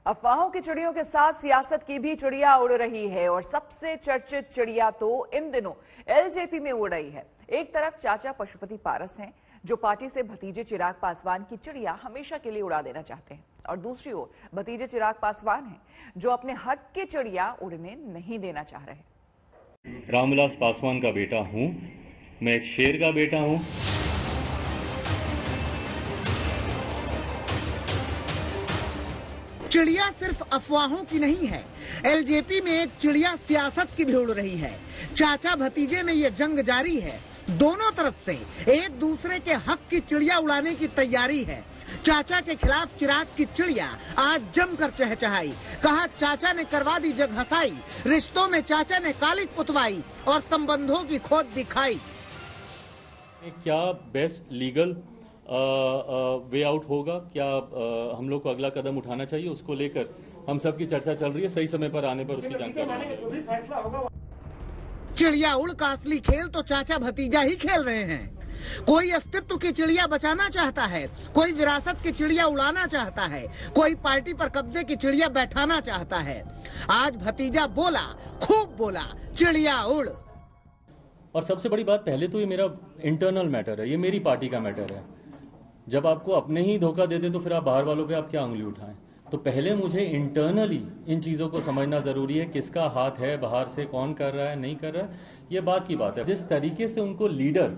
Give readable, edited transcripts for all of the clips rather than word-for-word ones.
अफवाहों की चिड़ियों के साथ सियासत की भी चिड़िया उड़ रही है और सबसे चर्चित चिड़िया तो इन दिनों एलजेपी में उड़ रही है। एक तरफ चाचा पशुपति पारस हैं जो पार्टी से भतीजे चिराग पासवान की चिड़िया हमेशा के लिए उड़ा देना चाहते हैं और दूसरी ओर भतीजे चिराग पासवान हैं जो अपने हक की चिड़िया उड़ने नहीं देना चाह रहे। रामविलास पासवान का बेटा हूं, मैं एक शेर का बेटा हूं। चिड़िया सिर्फ अफवाहों की नहीं है, एलजेपी में एक चिड़िया सियासत की भी उड़ रही है। चाचा भतीजे में ये जंग जारी है, दोनों तरफ से एक दूसरे के हक की चिड़िया उड़ाने की तैयारी है। चाचा के खिलाफ चिराग की चिड़िया आज जमकर चहचहाई, कहा चाचा ने करवा दी जग हंसाई, रिश्तों में चाचा ने कालिक पुतवाई और संबंधों की खोज दिखाई। क्या बेस्ट लीगल वे आउट होगा, क्या हम लोग को अगला कदम उठाना चाहिए, उसको लेकर हम सब की चर्चा चल रही है। सही समय पर आने पर उसकी जानकारी। चिड़िया उड़ का असली खेल तो चाचा भतीजा ही खेल रहे हैं। कोई अस्तित्व की चिड़िया बचाना चाहता है, कोई विरासत की चिड़िया उड़ाना चाहता है, कोई पार्टी पर कब्जे की चिड़िया बैठाना चाहता है। आज भतीजा बोला, खूब बोला, चिड़िया उड़। और सबसे बड़ी बात, पहले तो ये मेरा इंटरनल मैटर है, ये मेरी पार्टी का मैटर है। जब आपको अपने ही धोखा देते तो फिर आप बाहर वालों पे आप क्या उंगली उठाएं। तो पहले मुझे इंटरनली इन चीज़ों को समझना ज़रूरी है, किसका हाथ है, बाहर से कौन कर रहा है, नहीं कर रहा है, ये बात की बात है। जिस तरीके से उनको लीडर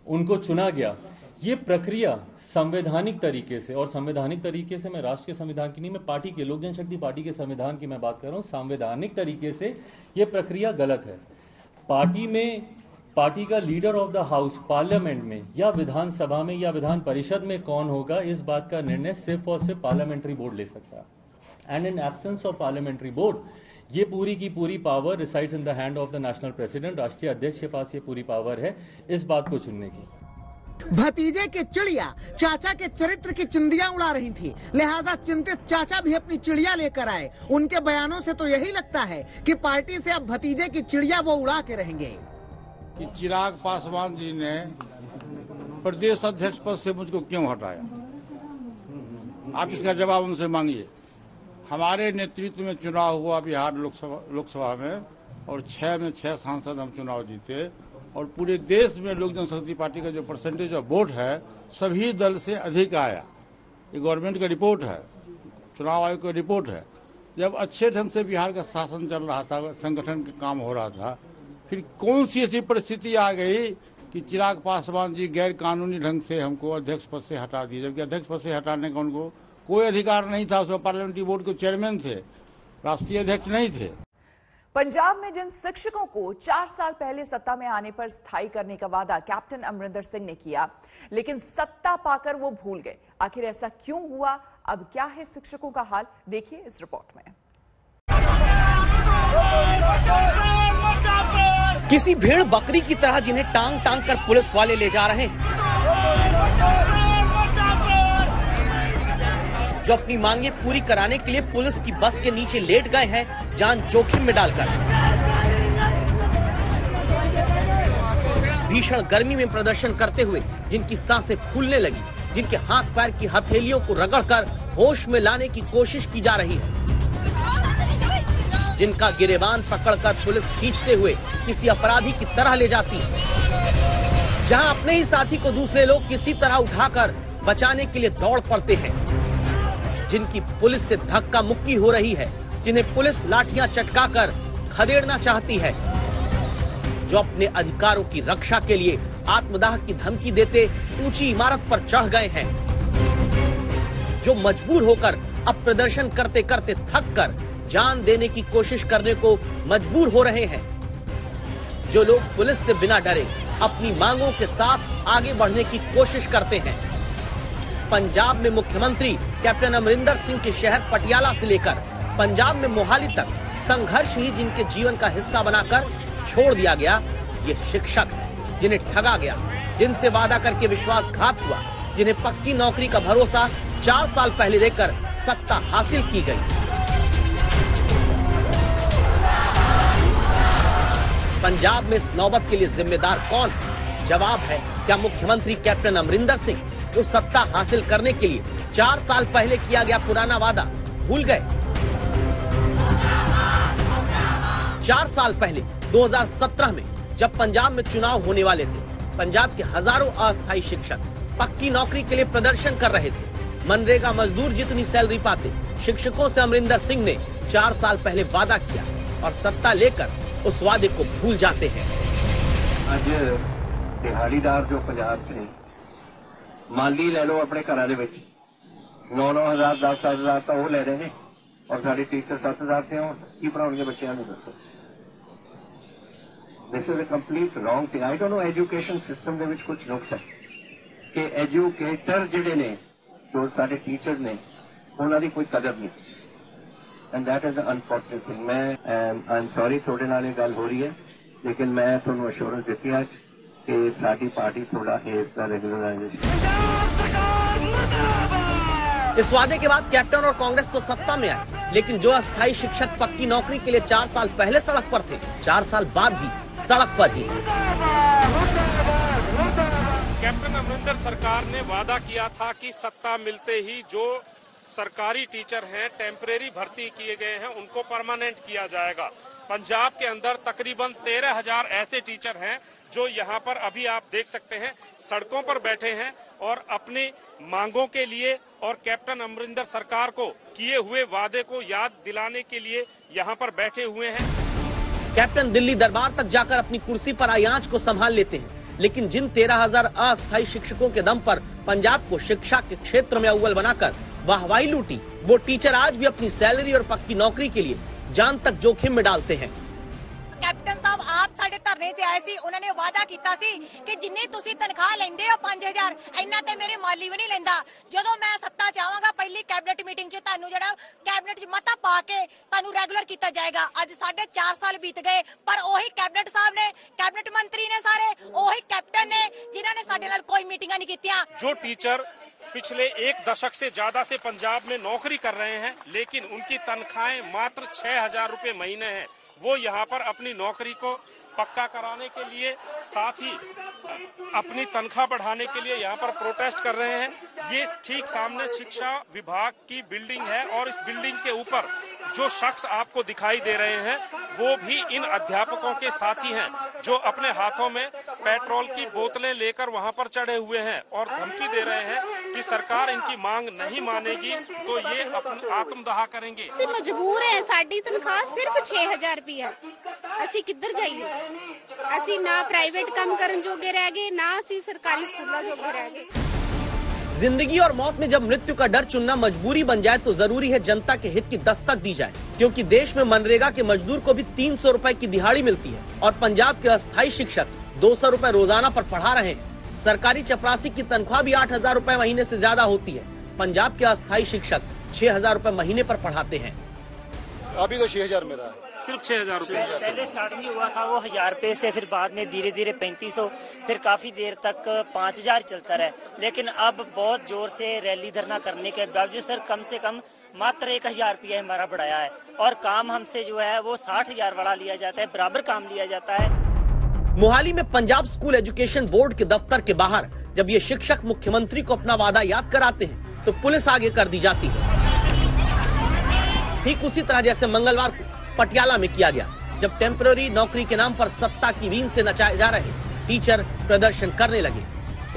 उनको चुना गया, ये प्रक्रिया संवैधानिक तरीके से, और संवैधानिक तरीके से मैं राष्ट्र के संविधान की नहीं, मैं पार्टी के, लोक जनशक्ति पार्टी के संविधान की मैं बात कर रहा हूँ। संवैधानिक तरीके से ये प्रक्रिया गलत है। पार्टी में पार्टी का leader of the house parliament में या विधानसभा में या विधान परिषद में कौन होगा, इस बात का निर्णय सिर्फ और सिर्फ पार्लियामेंट्री बोर्ड ले सकता है। And in absence of parliamentary board, ये पूरी की पूरी power resides in the hand of the national president. राष्ट्रीय अध्यक्ष के पास ये पूरी पावर है इस बात को चुनने की। भतीजे की चिड़िया चाचा के चरित्र की चिंदियां उड़ा रही थी, लिहाजा चिंतित चाचा भी अपनी चिड़िया लेकर आए। उनके बयानों से तो यही लगता है कि पार्टी से अब भतीजे की चिड़िया वो उड़ा के रहेंगे। कि चिराग पासवान जी ने प्रदेश अध्यक्ष पद से मुझको क्यों हटाया, आप इसका जवाब उनसे मांगिए। हमारे नेतृत्व में चुनाव हुआ बिहार लोकसभा में और 6 में 6 सांसद हम चुनाव जीते और पूरे देश में लोक जनशक्ति पार्टी का जो परसेंटेज ऑफ वोट है सभी दल से अधिक आया। ये गवर्नमेंट का रिपोर्ट है, चुनाव आयोग का रिपोर्ट है। जब अच्छे ढंग से बिहार का शासन चल रहा था, संगठन का काम हो रहा था, फिर कौन सी ऐसी परिस्थिति आ गई कि चिराग पासवान जी गैर कानूनी ढंग से हमको अध्यक्ष पद से हटा दिए, जबकि अध्यक्ष पद से हटाने का उनको कोई अधिकार नहीं था। उसमें पार्लियामेंट्री बोर्ड के चेयरमैन थे, राष्ट्रीय अध्यक्ष नहीं थे। पंजाब में जिन शिक्षकों को 4 साल पहले सत्ता में आने पर स्थायी करने का वादा कैप्टन अमरिंदर सिंह ने किया, लेकिन सत्ता पाकर वो भूल गए। आखिर ऐसा क्यों हुआ, अब क्या है शिक्षकों का हाल, देखिए इस रिपोर्ट में। किसी भेड़ बकरी की तरह जिन्हें टांग टांग कर पुलिस वाले ले जा रहे हैं, जो अपनी मांगे पूरी कराने के लिए पुलिस की बस के नीचे लेट गए हैं, जान जोखिम में डालकर। भीषण गर्मी में प्रदर्शन करते हुए जिनकी सांसें फूलने लगी, जिनके हाथ पैर की हथेलियों को रगड़कर होश में लाने की कोशिश की जा रही है, जिनका गिरेबान पकड़कर पुलिस खींचते हुए किसी अपराधी की तरह ले जाती है, जहां अपने ही साथी को दूसरे लोग किसी तरह उठाकर बचाने के लिए दौड़ पड़ते हैं, जिनकी पुलिस से धक्का मुक्की हो रही है, जिन्हें पुलिस लाठियां चटकाकर खदेड़ना चाहती है, जो अपने अधिकारों की रक्षा के लिए आत्मदाह की धमकी देते ऊंची इमारत पर चढ़ गए हैं, जो मजबूर होकर अब प्रदर्शन करते करते थक कर जान देने की कोशिश करने को मजबूर हो रहे हैं, जो लोग पुलिस से बिना डरे अपनी मांगों के साथ आगे बढ़ने की कोशिश करते हैं। पंजाब में मुख्यमंत्री कैप्टन अमरिंदर सिंह के शहर पटियाला से लेकर पंजाब में मोहाली तक संघर्ष ही जिनके जीवन का हिस्सा बनाकर छोड़ दिया गया, ये शिक्षक है जिन्हें ठगा गया, जिनसे वादा करके विश्वासघात हुआ, जिन्हें पक्की नौकरी का भरोसा 4 साल पहले देकर सत्ता हासिल की गई। पंजाब में इस नौबत के लिए जिम्मेदार कौन है? जवाब है, क्या मुख्यमंत्री कैप्टन अमरिंदर सिंह, जो सत्ता हासिल करने के लिए 4 साल पहले किया गया पुराना वादा भूल गए? 4 साल पहले 2017 में जब पंजाब में चुनाव होने वाले थे, पंजाब के हजारों अस्थायी शिक्षक पक्की नौकरी के लिए प्रदर्शन कर रहे थे। मनरेगा मजदूर जितनी सैलरी पाते, शिक्षकों से अमरिंदर सिंह ने 4 साल पहले वादा किया और सत्ता लेकर उस वादे को भूल जाते हैं। आज दिहाड़ीदार जो पंजाब से माली ले लो अपने घरों के 9-9,000 10,000 तो वो ले रहे हैं और साढ़े टीचर 7,000 से की पढ़ाओगे बच्चों को दसो। This is a complete wrong thing. I don't know education system के कुछ नुक्स है कि एजुकेटर जिहड़े ने जो साढ़े टीचर्स ने उन्होंने कोई कदर नहीं and that is unfortunate thing. मैं आई एम सॉरी थोड़े नाल गल हो रही है लेकिन मैं तुहानू अश्योरेंस दी है कि साडी पार्टी थोड़ा इसका रेगुलराइजेशन। इस वादे के बाद कैप्टन और कांग्रेस तो सत्ता में आए, लेकिन जो अस्थायी शिक्षक पक्की नौकरी के लिए 4 साल पहले सड़क पर थे, 4 साल बाद भी सड़क पर ही। कैप्टन अमरिंदर सरकार ने वादा किया था कि सत्ता मिलते ही जो सरकारी टीचर हैं, टेम्परेरी भर्ती किए गए हैं, उनको परमानेंट किया जाएगा। पंजाब के अंदर तकरीबन 13,000 ऐसे टीचर हैं जो यहाँ पर अभी आप देख सकते हैं सड़कों पर बैठे हैं और अपनी मांगों के लिए और कैप्टन अमरिंदर सरकार को किए हुए वादे को याद दिलाने के लिए यहाँ पर बैठे हुए हैं। कैप्टन दिल्ली दरबार तक जाकर अपनी कुर्सी पर आई आंच को संभाल लेते हैं, लेकिन जिन 13,000 अस्थायी शिक्षकों के दम पर पंजाब को शिक्षा के क्षेत्र में अव्वल बनाकर वाहवाही लूटी, वो टीचर आज भी अपनी सैलरी और पक्की नौकरी के लिए जान तक जोखिम में डालते हैं। कैप्टन साहब आप साडे धरने ते आए सी, उन्होंने वादा कीता सी कि जिन्नी तुसी तनख्वाह लेंदे हो 5,000 इन्ना ते मेरे माली भी नहीं लेंदा। जदों मैं सत्ता चाहांगा पहली कैबिनेट मीटिंग च तानू जेड़ा कैबिनेट च मता पा के तानू रेगुलर किया जाएगा। अज 4.5 साल बीत गए पर ओही कैबिनेट साहब ने, कैबिनेट मंत्री ने सारे ओही कैप्टन ने जिन्हां ने साडे नाल कोई मीटिंगां नहीं कीतियां। जो टीचर पिछले 1 दशक से ज्यादा से पंजाब में नौकरी कर रहे हैं लेकिन उनकी तनख्वाहें मात्र 6,000 रुपए महीने हैं, वो यहाँ पर अपनी नौकरी को पक्का कराने के लिए साथ ही अपनी तनख्वाह बढ़ाने के लिए यहाँ पर प्रोटेस्ट कर रहे हैं। ये ठीक सामने शिक्षा विभाग की बिल्डिंग है और इस बिल्डिंग के ऊपर जो शख्स आपको दिखाई दे रहे हैं वो भी इन अध्यापकों के साथी हैं जो अपने हाथों में पेट्रोल की बोतलें लेकर वहां पर चढ़े हुए हैं और धमकी दे रहे हैं कि सरकार इनकी मांग नहीं मानेगी तो ये आत्मदाह करेंगे। ਅਸੀਂ ਮਜਬੂਰ ਹੈ, ਸਾਡੀ ਤਨਖਾਹ ਸਿਰਫ 6,000 ਰੁਪਏ ਹੈ। ਅਸੀਂ ਕਿੱਧਰ ਜਾਈਏ? ਅਸੀਂ ਨਾ ਪ੍ਰਾਈਵੇਟ ਕੰਮ ਕਰਨ ਜੋਗੇ ਰਹਿ ਗਏ, ਨਾ ਅਸੀਂ ਸਰਕਾਰੀ ਸਕੂਲਾਂ ਜੋਗੇ ਰਹਿ ਗਏ। जिंदगी और मौत में जब मृत्यु का डर चुनना मजबूरी बन जाए तो जरूरी है जनता के हित की दस्तक दी जाए, क्योंकि देश में मनरेगा के मजदूर को भी 300 रुपए की दिहाड़ी मिलती है और पंजाब के अस्थायी शिक्षक 200 रुपए रोजाना पर पढ़ा रहे हैं। सरकारी चपरासी की तनख्वाह भी 8,000 रुपए महीने से ज्यादा होती है। पंजाब के अस्थायी शिक्षक 6,000 रुपए महीने पर पढ़ाते हैं। अभी तो 6,000 मेरा है, सिर्फ 6,000 रुपए। पहले स्टार्टिंग में हुआ था वो 1,000 रुपए से, फिर बाद में धीरे धीरे 3,500, फिर काफी देर तक 5,000 चलता रहा। लेकिन अब बहुत जोर से रैली धरना करने के बावजूद सर कम से कम मात्र 1,000 रुपया हमारा बढ़ाया है और काम हमसे जो है वो 60,000 वाला लिया जाता है, बराबर काम लिया जाता है। मोहाली में पंजाब स्कूल एजुकेशन बोर्ड के दफ्तर के बाहर जब ये शिक्षक मुख्यमंत्री को अपना वादा याद कराते हैं तो पुलिस आगे कर दी जाती है। ठीक उसी तरह जैसे मंगलवार को पटियाला में किया गया, जब टेम्पररी नौकरी के नाम पर सत्ता की वीण से नचाए जा रहे टीचर प्रदर्शन करने लगे।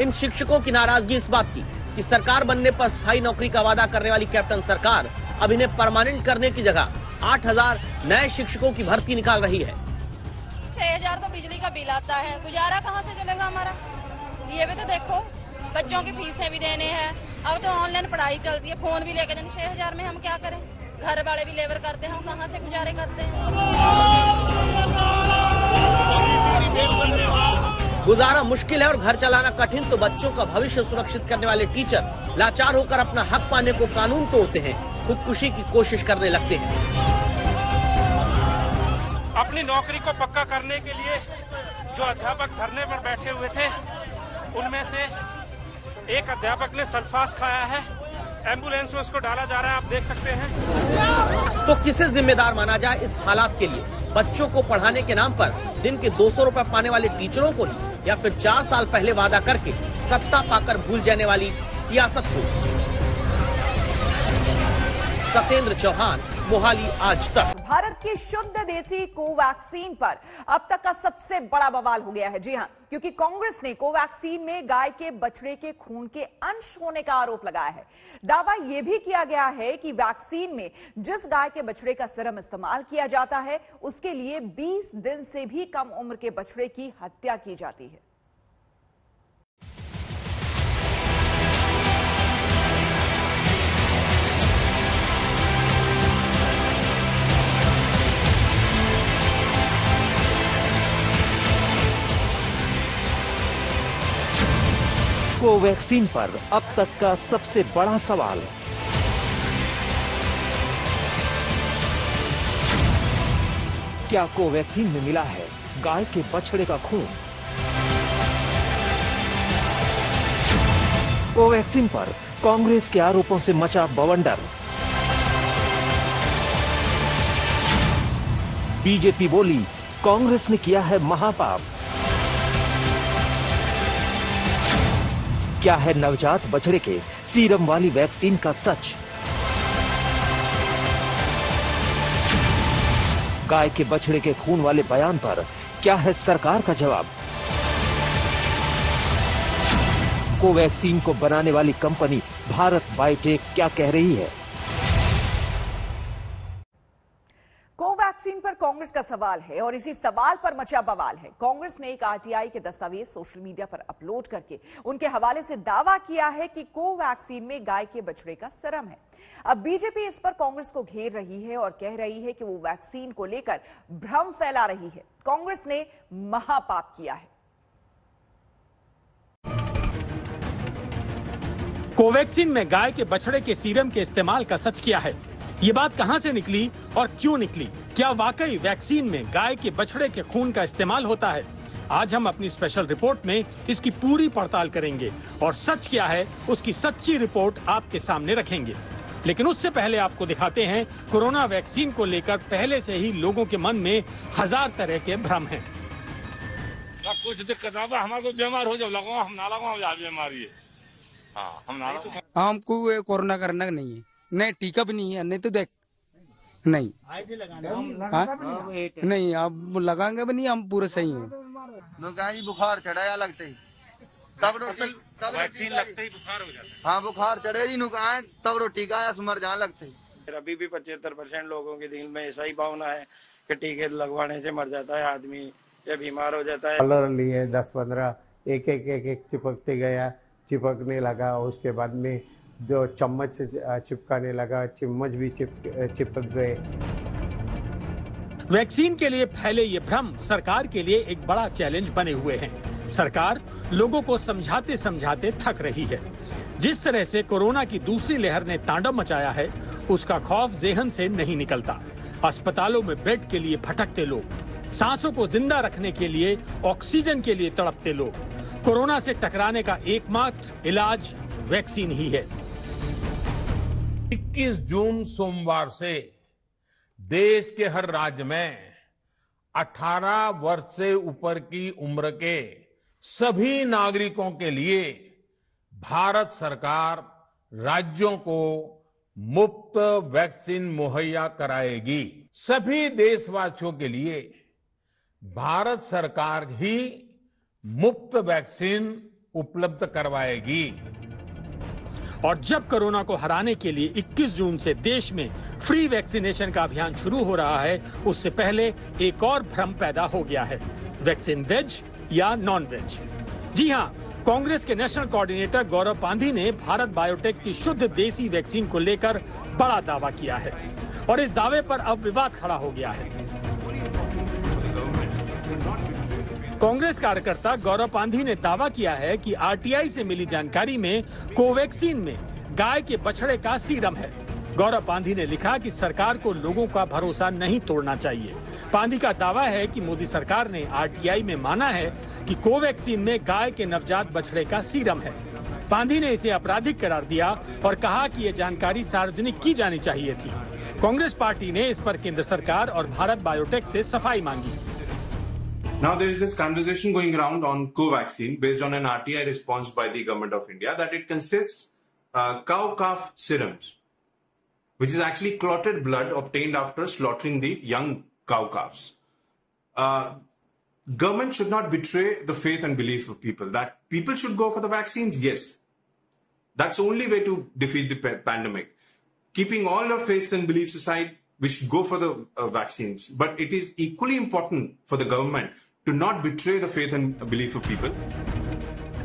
इन शिक्षकों की नाराजगी इस बात की कि सरकार बनने पर स्थायी नौकरी का वादा करने वाली कैप्टन सरकार अब इन्हें परमानेंट करने की जगह 8,000 नए शिक्षकों की भर्ती निकाल रही है। 6,000 तो बिजली का बिल आता है, गुजारा कहाँ से चलेगा हमारा? ये भी तो देखो, बच्चों की फीसें भी देने हैं, अब तो ऑनलाइन पढ़ाई चलती है, फोन भी लेके देने। 6,000 में हम क्या करें? घर वाले भी लेबर करते हैं, हम कहाँ से गुजारे करते हैं? गुजारा मुश्किल है और घर चलाना कठिन, तो बच्चों का भविष्य सुरक्षित करने वाले टीचर लाचार होकर अपना हक पाने को कानून तोड़ते हैं, खुदकुशी की कोशिश करने लगते हैं। अपनी नौकरी को पक्का करने के लिए जो अध्यापक धरने पर बैठे हुए थे उनमें से एक अध्यापक ने सल्फास खाया है, एम्बुलेंस में उसको डाला जा रहा है, आप देख सकते हैं। तो किसे जिम्मेदार माना जाए इस हालात के लिए? बच्चों को पढ़ाने के नाम पर दिन के 200 रुपए पाने वाले टीचरों को ही, या फिर 4 साल पहले वादा करके सत्ता पाकर भूल जाने वाली सियासत को? सत्येंद्र चौहान, मोहाली आज तक। भारत की शुद्ध देसी कोवैक्सीन पर अब तक का सबसे बड़ा बवाल हो गया है। जी हां, क्योंकि कांग्रेस ने कोवैक्सीन में गाय के बछड़े के खून के अंश होने का आरोप लगाया है। दावा यह भी किया गया है कि वैक्सीन में जिस गाय के बछड़े का सीरम इस्तेमाल किया जाता है, उसके लिए 20 दिन से भी कम उम्र के बछड़े की हत्या की जाती है। कोवैक्सीन पर अब तक का सबसे बड़ा सवाल। क्या कोवैक्सीन में मिला है गाय के बछड़े का खून? कोवैक्सीन पर कांग्रेस के आरोपों से मचा बवंडर। बीजेपी बोली कांग्रेस ने किया है महापाप। क्या है नवजात बछड़े के सीरम वाली वैक्सीन का सच? गाय के बछड़े के खून वाले बयान पर क्या है सरकार का जवाब? कोवैक्सीन को बनाने वाली कंपनी भारत बायोटेक क्या कह रही है? कोवैक्सीन पर कांग्रेस का सवाल है और इसी सवाल पर मचा बवाल है। कांग्रेस ने एक आरटीआई के दस्तावेज सोशल मीडिया पर अपलोड करके उनके हवाले से दावा किया है कि कोवैक्सीन में गाय के बछड़े का सीरम है। अब बीजेपी इस पर कांग्रेस को घेर रही है और कह रही है कि वो वैक्सीन को लेकर भ्रम फैला रही है। कांग्रेस ने महापाप किया है। कोवैक्सीन में गाय के बछड़े के सीरम के इस्तेमाल का सच क्या है? ये बात कहां से निकली और क्यों निकली? क्या वाकई वैक्सीन में गाय के बछड़े के खून का इस्तेमाल होता है? आज हम अपनी स्पेशल रिपोर्ट में इसकी पूरी पड़ताल करेंगे और सच क्या है उसकी सच्ची रिपोर्ट आपके सामने रखेंगे। लेकिन उससे पहले आपको दिखाते हैं कोरोना वैक्सीन को लेकर पहले से ही लोगों के मन में 1000 तरह के भ्रम हैं। कुछ दिक्कत ना हमारे को बीमार हो जाओ, लगाओ हम ना लगाओ, बीमारी है। हाँ, हम ना हमको कोरोना करना नहीं है, नहीं टीका भी नहीं है, नहीं तो देख नहीं नहीं अब लगाएंगे भी नहीं, हम पूरे सही हैं। बुखार चढ़ाया लगते ही तब वैक्सीन लगते ही बुखार हो जाता है। हाँ, बुखार चढ़े जी नुकाए तब टीका या सुमर जहाँ लगते ही। अभी भी 75% लोगों के दिल में ऐसा ही भावना है कि टीके लगवाने से मर जाता है आदमी या बीमार हो जाता है। कलर लिए 10-15 एक चिपकते गया, चिपकने लगा। उसके बाद में जो चम्मच से चिपकाने लगा, चम्मच भी चिपक गए। वैक्सीन के लिए फैले ये भ्रम सरकार के लिए एक बड़ा चैलेंज बने हुए हैं। सरकार लोगों को समझाते समझाते थक रही है। जिस तरह से कोरोना की दूसरी लहर ने तांडव मचाया है, उसका खौफ जेहन से नहीं निकलता। अस्पतालों में बेड के लिए भटकते लोग, सांसों को जिंदा रखने के लिए ऑक्सीजन के लिए तड़पते लोग। कोरोना से टकराने का एकमात्र इलाज वैक्सीन ही है। 21 जून सोमवार से देश के हर राज्य में 18 वर्ष से ऊपर की उम्र के सभी नागरिकों के लिए भारत सरकार राज्यों को मुफ्त वैक्सीन मुहैया कराएगी। सभी देशवासियों के लिए भारत सरकार ही मुफ्त वैक्सीन उपलब्ध करवाएगी। और जब कोरोना को हराने के लिए 21 जून से देश में फ्री वैक्सीनेशन का अभियान शुरू हो रहा है, उससे पहले एक और भ्रम पैदा हो गया है। वैक्सीन वेज या नॉन वेज? जी हां, कांग्रेस के नेशनल कोऑर्डिनेटर गौरव पांधी ने भारत बायोटेक की शुद्ध देसी वैक्सीन को लेकर बड़ा दावा किया है और इस दावे पर अब विवाद खड़ा हो गया है। कांग्रेस कार्यकर्ता गौरव पांधी ने दावा किया है कि आरटीआई से मिली जानकारी में कोवैक्सीन में गाय के बछड़े का सीरम है। गौरव पांधी ने लिखा कि सरकार को लोगों का भरोसा नहीं तोड़ना चाहिए। पांधी का दावा है कि मोदी सरकार ने आरटीआई में माना है कि कोवैक्सीन में गाय के नवजात बछड़े का सीरम है। पांधी ने इसे आपराधिक करार दिया और कहा कि ये जानकारी सार्वजनिक की जानी चाहिए थी। कांग्रेस पार्टी ने इस पर केंद्र सरकार और भारत बायोटेक से सफाई मांगी। Now there is this conversation going around on Covaxin based on an RTI response by the government of India that it consists cow calf serums. which is actually clotted blood obtained after slaughtering the young cow calves. Government should not betray the faith and belief of people. That people should go for the vaccines, yes. That's the only way to defeat the pandemic. Keeping all our faiths and beliefs aside, we should go for the vaccines. But it is equally important for the government to not betray the faith and belief of people.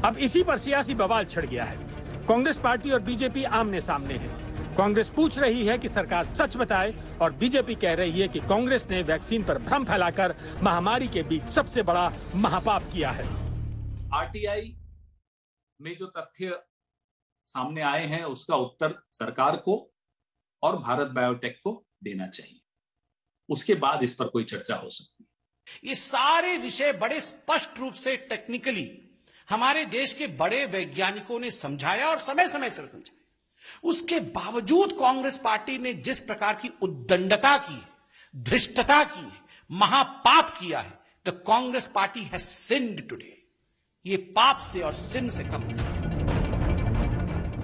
अब इसी पर सियासी बवाल छिड़ गया है। Congress party और BJP आमने सामने है। कांग्रेस पूछ रही है कि सरकार सच बताए और बीजेपी कह रही है कि कांग्रेस ने वैक्सीन पर भ्रम फैलाकर महामारी के बीच सबसे बड़ा महापाप किया है। आरटीआई में जो तथ्य सामने आए हैं उसका उत्तर सरकार को और भारत बायोटेक को देना चाहिए, उसके बाद इस पर कोई चर्चा हो सकती है। ये सारे विषय बड़े स्पष्ट रूप से टेक्निकली हमारे देश के बड़े वैज्ञानिकों ने समझाया और समय समय से समझाया। उसके बावजूद कांग्रेस पार्टी ने जिस प्रकार की उद्दंडता की है, धृष्टता की है, महापाप किया है, the Congress party has sinned today. ये पाप से और सिन से कम नहीं।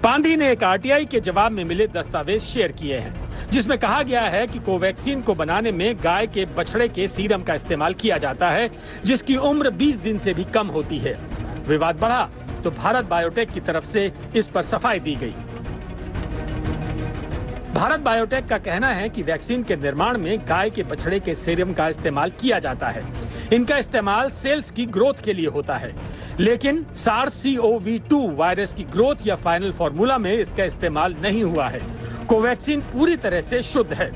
पांधी ने एक आरटीआई के जवाब में मिले दस्तावेज शेयर किए हैं, जिसमें कहा गया है कि कोवैक्सीन को बनाने में गाय के बछड़े के सीरम का इस्तेमाल किया जाता है, जिसकी उम्र 20 दिन से भी कम होती है। विवाद बढ़ा तो भारत बायोटेक की तरफ से इस पर सफाई दी गई। भारत बायोटेक का कहना है कि वैक्सीन के निर्माण में गाय के बछड़े के सीरम का इस्तेमाल किया जाता है। इनका इस्तेमाल सेल्स की ग्रोथ के लिए होता है, लेकिन SARS-CoV-2 वायरस की ग्रोथ या फाइनल फार्मूला में इसका इस्तेमाल नहीं हुआ है। कोवैक्सीन पूरी तरह से शुद्ध है।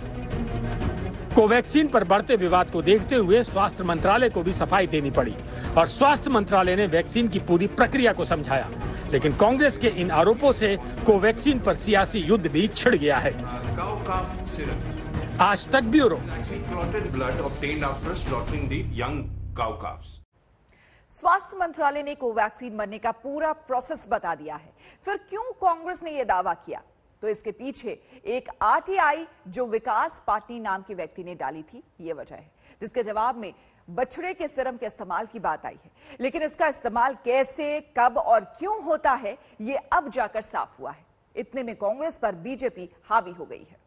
कोवैक्सीन पर बढ़ते विवाद को देखते हुए स्वास्थ्य मंत्रालय को भी सफाई देनी पड़ी और स्वास्थ्य मंत्रालय ने वैक्सीन की पूरी प्रक्रिया को समझाया, लेकिन कांग्रेस के इन आरोपों से कोवैक्सीन पर सियासी युद्ध भी छिड़ गया है। आज तक ब्यूरो। स्वास्थ्य मंत्रालय ने कोवैक्सीन बनने का पूरा प्रोसेस बता दिया है। फिर क्यों कांग्रेस ने यह दावा किया? तो इसके पीछे एक आरटीआई जो विकास पाटनी नाम की व्यक्ति ने डाली थी, ये वजह है, जिसके जवाब में बछड़े के सीरम के इस्तेमाल की बात आई है। लेकिन इसका इस्तेमाल कैसे, कब और क्यों होता है, ये अब जाकर साफ हुआ है। इतने में कांग्रेस पर बीजेपी हावी हो गई है।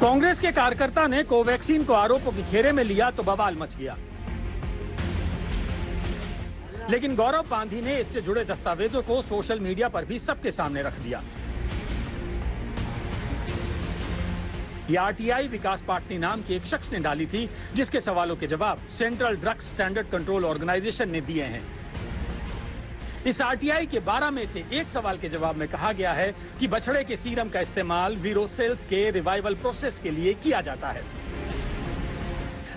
कांग्रेस के कार्यकर्ता ने कोवैक्सीन को आरोपों के घेरे में लिया तो बवाल मच गया, लेकिन गौरव पांधी ने इससे जुड़े दस्तावेजों को सोशल मीडिया पर भी सबके सामने रख दिया। ये आरटीआई विकास पाटनी नाम के एक शख्स ने डाली थी, जिसके सवालों के जवाब central drugs standard control organisation ने दिए हैं। इस आरटीआई के 12 में से एक सवाल के जवाब में कहा गया है कि बछड़े के सीरम का इस्तेमाल वीरोसेल्स के रिवाइवल प्रोसेस के लिए किया जाता है।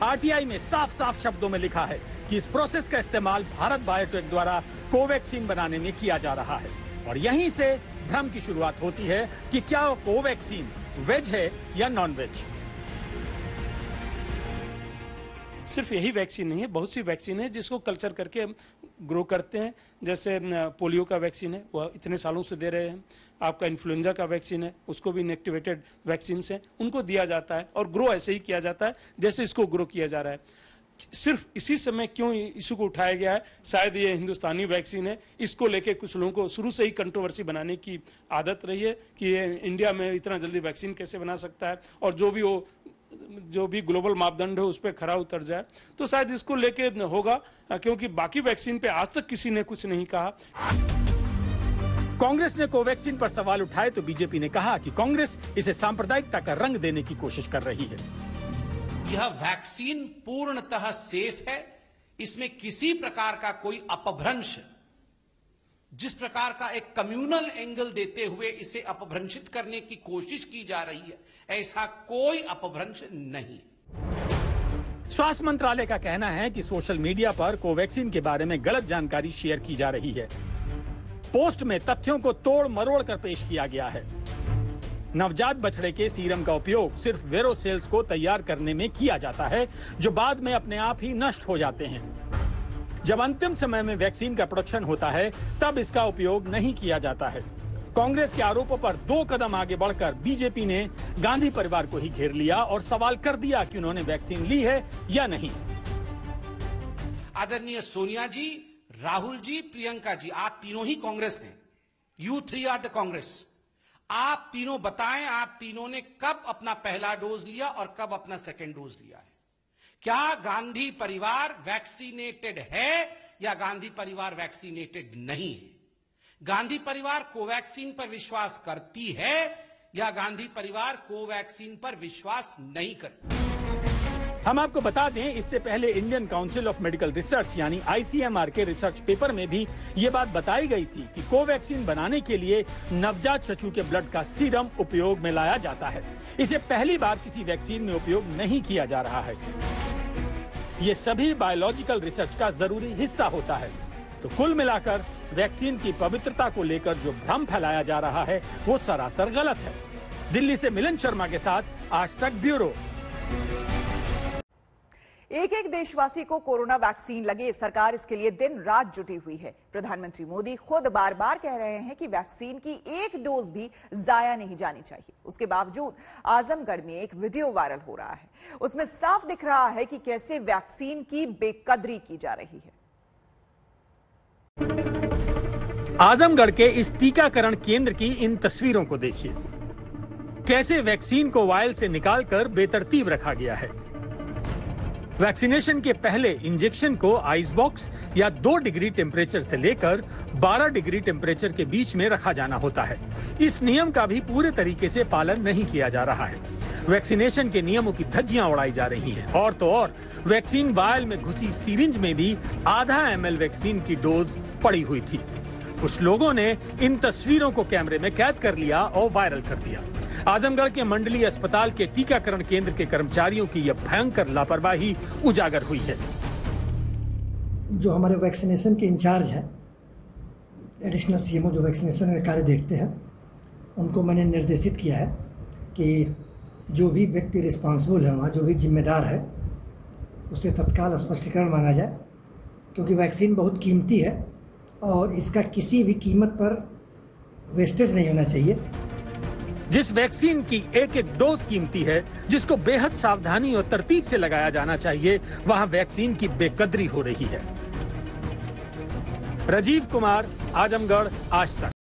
आरटीआई में साफ साफ शब्दों में लिखा है कि इस प्रोसेस का इस्तेमाल भारत बायोटेक द्वारा कोवैक्सीन बनाने में किया जा रहा है। और यहीं से भ्रम की शुरुआत होती है कि क्या कोवैक्सीन वेज है या नॉन वेज। सिर्फ यही वैक्सीन नहीं है, बहुत सी वैक्सीन है जिसको कल्चर करके हम ग्रो करते हैं। जैसे पोलियो का वैक्सीन है, वह इतने सालों से दे रहे हैं। आपका इन्फ्लुएंजा का वैक्सीन है, उसको भी इनएक्टिवेटेड वैक्सीन है, उनको दिया जाता है और ग्रो ऐसे ही किया जाता है जैसे इसको ग्रो किया जा रहा है। सिर्फ इसी समय क्यों इशू को उठाया गया है? शायद ये हिंदुस्तानी वैक्सीन है, इसको लेके कुछ लोगों को शुरू से ही कंट्रोवर्सी बनाने की आदत रही है कि ये इंडिया में इतना जल्दी वैक्सीन कैसे बना सकता है, और जो भी ग्लोबल मापदंड है उस पर खरा उतर जाए। तो शायद इसको लेके होगा, क्योंकि बाकी वैक्सीन पे आज तक किसी ने कुछ नहीं कहा। कांग्रेस ने कोवैक्सीन पर सवाल उठाए तो बीजेपी ने कहा कि कांग्रेस इसे सांप्रदायिकता का रंग देने की कोशिश कर रही है। यह वैक्सीन पूर्णतः सेफ है, इसमें किसी प्रकार का कोई अपभ्रंश, जिस प्रकार का एक कम्युनल एंगल देते हुए इसे अपभ्रंशित करने की कोशिश की जा रही है, ऐसा कोई अपभ्रंश नहीं। स्वास्थ्य मंत्रालय का कहना है कि सोशल मीडिया पर कोवैक्सीन के बारे में गलत जानकारी शेयर की जा रही है। पोस्ट में तथ्यों को तोड़ मरोड़ कर पेश किया गया है। नवजात बछड़े के सीरम का उपयोग सिर्फ वेरोसेल्स को तैयार करने में किया जाता है, जो बाद में अपने आप ही नष्ट हो जाते हैं। जब अंतिम समय में वैक्सीन का प्रोडक्शन होता है, तब इसका उपयोग नहीं किया जाता है। कांग्रेस के आरोपों पर 2 कदम आगे बढ़कर बीजेपी ने गांधी परिवार को ही घेर लिया और सवाल कर दिया कि उन्होंने वैक्सीन ली है या नहीं। आदरणीय सोनिया जी, राहुल जी, प्रियंका जी, आप तीनों ही कांग्रेस हैं। You 3 are the congress. आप तीनों बताएं, आप तीनों ने कब अपना पहला डोज लिया और कब अपना सेकेंड डोज लिया है? क्या गांधी परिवार वैक्सीनेटेड है या गांधी परिवार वैक्सीनेटेड नहीं है? गांधी परिवार कोवैक्सीन पर विश्वास करती है या गांधी परिवार कोवैक्सीन पर विश्वास नहीं करती? हम आपको बता दें, इससे पहले Indian council of medical research यानी ICMR के रिसर्च पेपर में भी ये बात बताई गई थी कि कोवैक्सीन बनाने के लिए नवजात शिशु के ब्लड का सीरम उपयोग में लाया जाता है। इसे पहली बार किसी वैक्सीन में उपयोग नहीं किया जा रहा है। ये सभी बायोलॉजिकल रिसर्च का जरूरी हिस्सा होता है। तो कुल मिलाकर वैक्सीन की पवित्रता को लेकर जो भ्रम फैलाया जा रहा है वो सरासर गलत है। दिल्ली से मिलन शर्मा के साथ आज तक ब्यूरो। एक एक देशवासी को कोरोना वैक्सीन लगे, सरकार इसके लिए दिन रात जुटी हुई है। प्रधानमंत्री मोदी खुद बार बार कह रहे हैं कि वैक्सीन की एक डोज भी जाया नहीं जानी चाहिए। उसके बावजूद आजमगढ़ में एक वीडियो वायरल हो रहा है। उसमें साफ दिख रहा है कि कैसे वैक्सीन की बेकदरी की जा रही है। आजमगढ़ के इस टीकाकरण केंद्र की इन तस्वीरों को देखिए। कैसे वैक्सीन को वायल से निकालकर बेतरतीब रखा गया है। वैक्सीनेशन के पहले इंजेक्शन को आइस बॉक्स या 2 डिग्री टेम्परेचर से लेकर 12 डिग्री टेम्परेचर के बीच में रखा जाना होता है। इस नियम का भी पूरे तरीके से पालन नहीं किया जा रहा है। वैक्सीनेशन के नियमों की धज्जियां उड़ाई जा रही हैं। और तो और वैक्सीन वायल में घुसी सीरिंज में भी आधा ml वैक्सीन की डोज पड़ी हुई थी। कुछ लोगों ने इन तस्वीरों को कैमरे में कैद कर लिया और वायरल कर दिया। आजमगढ़ के मंडलीय अस्पताल के टीकाकरण केंद्र के कर्मचारियों की यह भयंकर लापरवाही उजागर हुई है। जो हमारे वैक्सीनेशन के इंचार्ज हैं, एडिशनल CMO जो वैक्सीनेशन का कार्य देखते हैं, उनको मैंने निर्देशित किया है कि जो भी व्यक्ति रिस्पॉन्सिबल है वहाँ, जो भी जिम्मेदार है, उससे तत्काल स्पष्टीकरण मांगा जाए, क्योंकि वैक्सीन बहुत कीमती है और इसका किसी भी कीमत पर वेस्टेज नहीं होना चाहिए। जिस वैक्सीन की एक एक डोज कीमती है, जिसको बेहद सावधानी और तरतीब से लगाया जाना चाहिए, वहां वैक्सीन की बेकदरी हो रही है। राजीव कुमार, आजमगढ़, आज तक।